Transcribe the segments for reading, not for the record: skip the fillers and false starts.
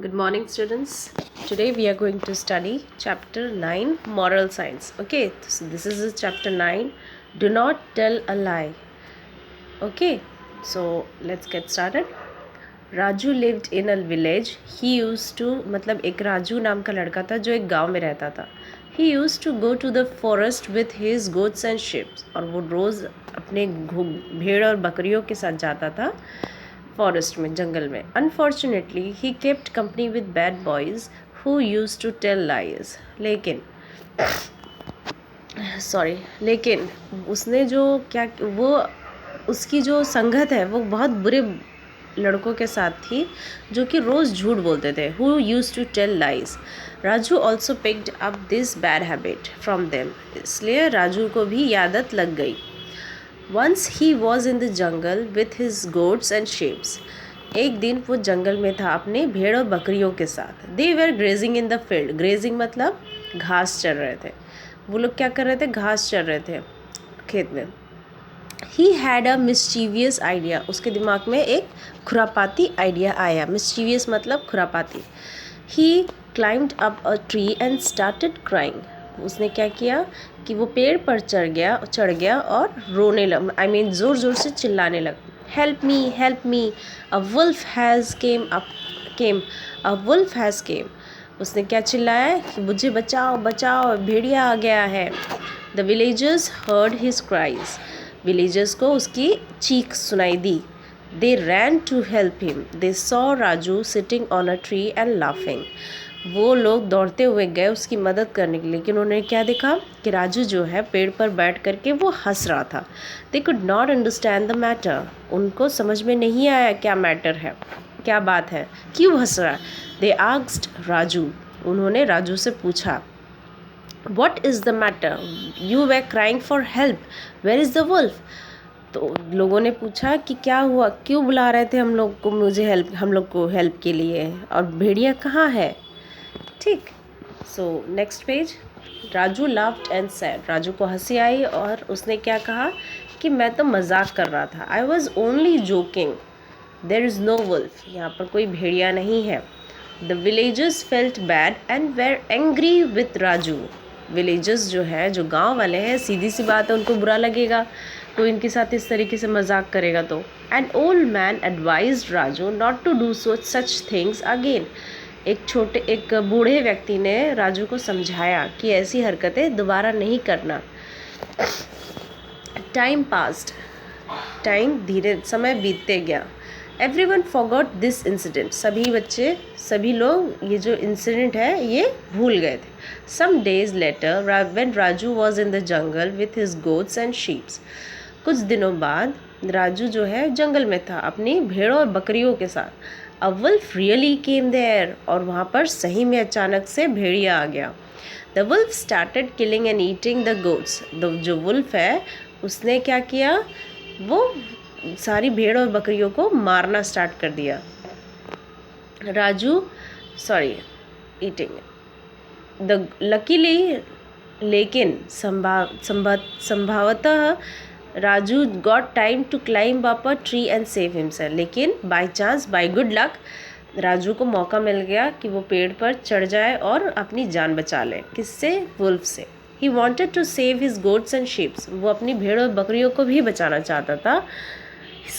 Good morning, students. Today we are going to study chapter 9, Moral Science. Okay, so this is chapter 9, Do Not Tell a Lie. Okay, so let's get started. Raju lived in a village. He used to मतलब एक राजू नाम का लड़का था जो एक गांव में रहता था. He used to go to the forest with his goats and sheep. और वो रोज़ अपने भेड़ और बकरियों के साथ जाता था फॉरेस्ट में, जंगल में. Unfortunately he kept company with bad boys who used to tell lies. लेकिन उसने जो क्या वो उसकी जो संगत है वो बहुत बुरे लड़कों के साथ थी जो कि रोज़ झूठ बोलते थे. Who used to tell lies. Raju also picked up this bad habit from them. इसलिए राजू को भी ये आदत लग गई. Once he was in the jungle with his goats and sheep. एक दिन वो जंगल में था अपने भेड़ और बकरियों के साथ. They were grazing in the field. Grazing मतलब घास चर रहे थे. वो लोग क्या कर रहे थे? घास चर रहे थे खेत में. He had a mischievous idea. उसके दिमाग में एक खुरापाती आइडिया आया. Mischievous मतलब खुरापाती. He climbed up a tree and started crying. उसने क्या किया कि वो पेड़ पर चढ़ गया और रोने लगा. ज़ोर ज़ोर से चिल्लाने लगा. Help me a wolf has came. उसने क्या चिल्लाया कि मुझे बचाओ भेड़िया आ गया है. The villagers heard his cries. Villagers को उसकी चीख सुनाई दी. They ran to help him. They saw Raju sitting on a tree and laughing. वो लोग दौड़ते हुए गए उसकी मदद करने के लिए, लेकिन उन्होंने क्या देखा कि राजू जो है पेड़ पर बैठ करके वो हंस रहा था. They could not understand the matter. उनको समझ में नहीं आया क्या मैटर है, क्या बात है, क्यों हंस रहा है. They asked Raju. उन्होंने राजू से पूछा what is the matter. You were crying for help. Where is the wolf. तो लोगों ने पूछा कि क्या हुआ, क्यों बुला रहे थे हम लोग को हेल्प के लिए, और भेड़िया कहाँ है. ठीक. So next page. Raju laughed and sad. Raju को हंसी आई और उसने क्या कहा कि मैं तो मजाक कर रहा था. I was only joking. There is no wolf. यहाँ पर कोई भेड़िया नहीं है. The villagers felt bad and were angry with Raju. Villagers जो है, जो गांव वाले हैं, सीधी सी बात है, उनको बुरा लगेगा तो इनके साथ इस तरीके से मजाक करेगा तो. An old man advised Raju not to do such things again. एक बूढ़े व्यक्ति ने राजू को समझाया कि ऐसी हरकतें दोबारा नहीं करना. Time passed. समय बीतते गया. Everyone forgot this incident. सभी लोग ये जो इंसिडेंट है ये भूल गए थे. Some days later when Raju was in the jungle with his goats and sheeps. कुछ दिनों बाद राजू जो है जंगल में था अपनी भेड़ों और बकरियों के साथ. A wolf really came there. और वहाँ पर सही में अचानक से भेड़िया आ गया. The wolf started killing and eating the goats. जो वुल्फ है उसने क्या किया, वो सारी भेड़ और बकरियों को मारना स्टार्ट कर दिया. Eating the luckily. लेकिन संभवतः Raju got time to climb up a tree and save himself. लेकिन by chance, by good luck, Raju को मौका मिल गया कि वो पेड़ पर चढ़ जाए और अपनी जान बचा ले. किससे? वुल्फ से. He wanted to save his goats and sheeps. वो अपनी भेड़ और बकरियों को भी बचाना चाहता था.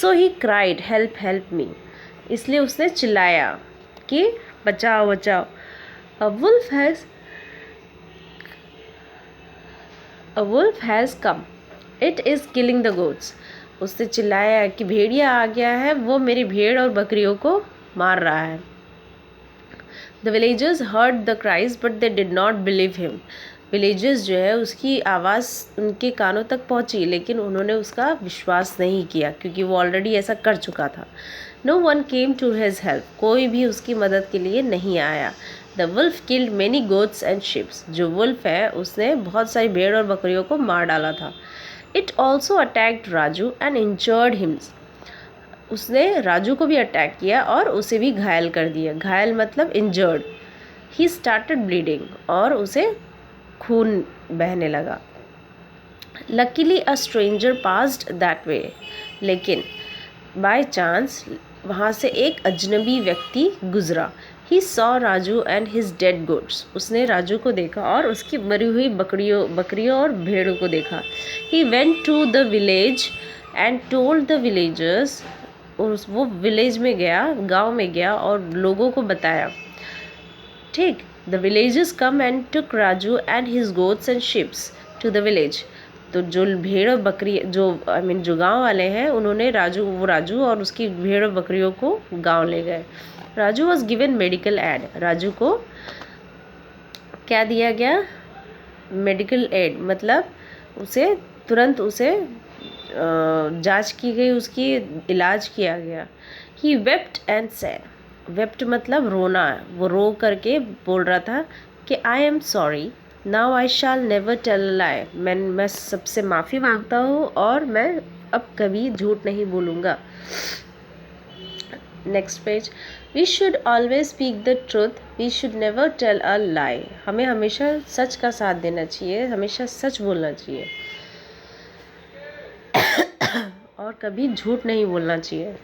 So he cried help me. इसलिए उसने चिल्लाया कि बचाओ. A wolf has come. It is killing the goats. उसने चिल्लाया कि भेड़िया आ गया है, वो मेरी भेड़ और बकरियों को मार रहा है. The villagers heard the cries but they did not believe him. Villagers जो है उसकी आवाज़ उनके कानों तक पहुंची, लेकिन उन्होंने उसका विश्वास नहीं किया क्योंकि वो ऑलरेडी ऐसा कर चुका था. No one came to his help. कोई भी उसकी मदद के लिए नहीं आया. The wolf killed many goats and sheeps. जो वुल्फ है उसने बहुत सारी भेड़ और बकरियों को मार डाला था. It also attacked Raju and injured him. उसने राजू को भी अटैक किया और उसे भी घायल कर दिया. घायल मतलब इंजर्ड. He started bleeding. और उसे खून बहने लगा. Luckily a stranger passed that way. लेकिन बाय चांस वहाँ से एक अजनबी व्यक्ति गुजरा. He saw Raju and his dead goods, उसने राजू को देखा और उसकी मरी हुई बकरियों और भेड़ों को देखा। He went to the village and told the villagers, वो विलेज में गया, गांव में गया और लोगों को बताया। ठीक, the villagers come and took Raju and his goats and sheeps to the village. तो जो भेड़ और बकरी, जो जो गांव वाले हैं, उन्होंने राजू और उसकी भेड़ और बकरियों को गांव ले गए। Raju was given medical aid, Raju को क्या दिया गया? मेडिकल एड, मतलब उसे तुरंत जांच की गई, उसकी इलाज किया गया। He wept and said, wept मतलब रोना, वो रो करके बोल रहा था कि I am sorry, now I shall never tell a lie, मैं सबसे माफ़ी मांगता हूँ और मैं अब कभी झूठ नहीं बोलूँगा। Next page, we should always speak the truth, we should never tell a lie, हमें हमेशा सच का साथ देना चाहिए, हमेशा सच बोलना चाहिए और कभी झूठ नहीं बोलना चाहिए।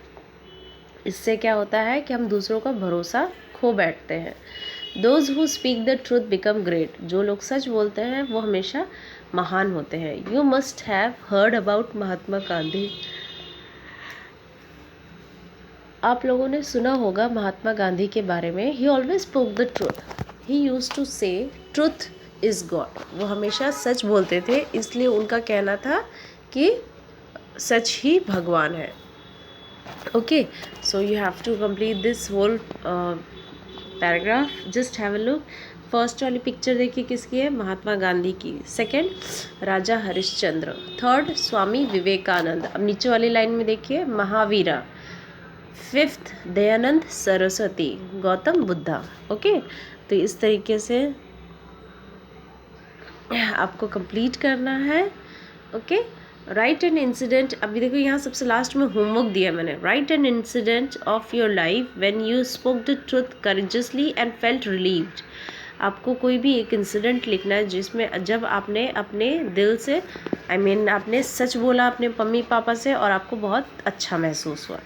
इससे क्या होता है कि हम दूसरों का भरोसा खो बैठते हैं। Those who speak the truth become great, जो लोग सच बोलते हैं वो हमेशा महान होते हैं। You must have heard about Mahatma Gandhi, आप लोगों ने सुना होगा महात्मा गांधी के बारे में। He always spoke the truth, he used to say truth is God, वो हमेशा सच बोलते थे, इसलिए उनका कहना था कि सच ही भगवान है। Okay, so you have to complete this whole paragraph, just have a look. First वाली पिक्चर देखिए किसकी है? महात्मा गांधी की। सेकंड, राजा हरिश्चंद्र। थर्ड, स्वामी विवेकानंद। अब नीचे वाली लाइन में देखिए, महावीरा। फिफ्थ, दयानंद सरस्वती। गौतम बुद्धा। ओके, तो इस तरीके से आपको कंप्लीट करना है। ओके, राइट एन इंसिडेंट, अभी देखो यहाँ सबसे लास्ट में होमवर्क दिया मैंने। Write an incident of your life when you spoke the truth courageously and felt relieved. आपको कोई भी एक इंसिडेंट लिखना है जिसमें जब आपने अपने दिल से आपने सच बोला अपने मम्मी पापा से और आपको बहुत अच्छा महसूस हुआ।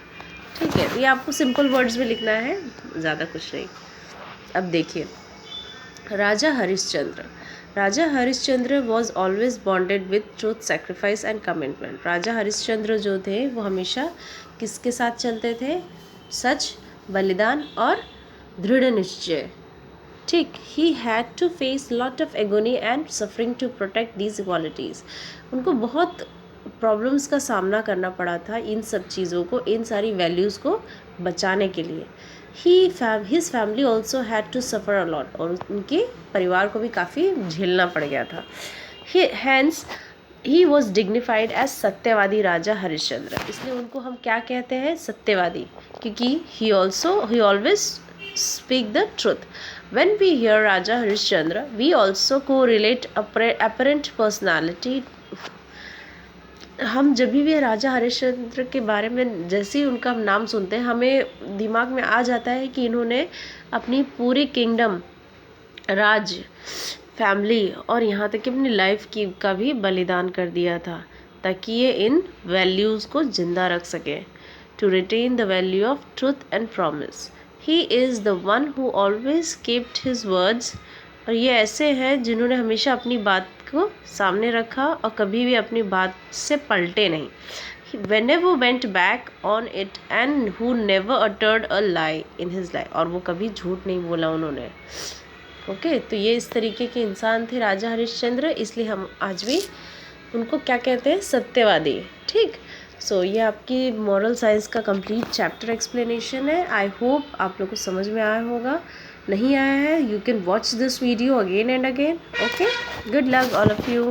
ठीक है, ये आपको सिंपल वर्ड्स में लिखना है, ज़्यादा कुछ नहीं। अब देखिए, Raja Harishchandra. Raja Harishchandra was always bonded with truth, sacrifice and commitment. Raja Harishchandra जो थे वो हमेशा किसके साथ चलते थे? सच, बलिदान और दृढ़ निश्चय। ठीक, he had to face lot of agony and suffering to protect these qualities. उनको बहुत प्रॉब्लम्स का सामना करना पड़ा था इन सब चीज़ों को, इन सारी वैल्यूज़ को बचाने के लिए। His family also had to suffer a lot, और उनके परिवार को भी काफ़ी झेलना पड़ गया था। Hence he was dignified as सत्यवादी राजा हरिश्चंद्र, इसलिए उनको हम क्या कहते हैं? सत्यवादी, क्योंकि ही always speak the truth. When we hear Raja Harishchandra, we also correlate apparent personality। हम जब भी राजा हरिश्चंद्र के बारे में जैसे ही उनका नाम सुनते हैं, हमें दिमाग में आ जाता है कि इन्होंने अपनी पूरी किंगडम, राज, फैमिली और यहाँ तक कि अपनी लाइफ का भी बलिदान कर दिया था ताकि ये इन वैल्यूज़ को जिंदा रख सके। To retain the value of truth and promise, he is the one who always kept his words. और ये ऐसे हैं जिन्होंने हमेशा अपनी बात को सामने रखा और कभी भी अपनी बात से पलटे नहीं। Whenever went back on it and who never uttered a lie in his life, और वो कभी झूठ नहीं बोला उन्होंने। ओके, तो ये इस तरीके के इंसान थे राजा हरिश्चंद्र, इसलिए हम आज भी उनको क्या कहते हैं? सत्यवादी। ठीक, सो ये आपकी मॉरल साइंस का कंप्लीट चैप्टर एक्सप्लेनेशन है। आई होप आप लोग को समझ में आया होगा। नहीं आया है, you can watch this video again and again. Okay, good luck all of you.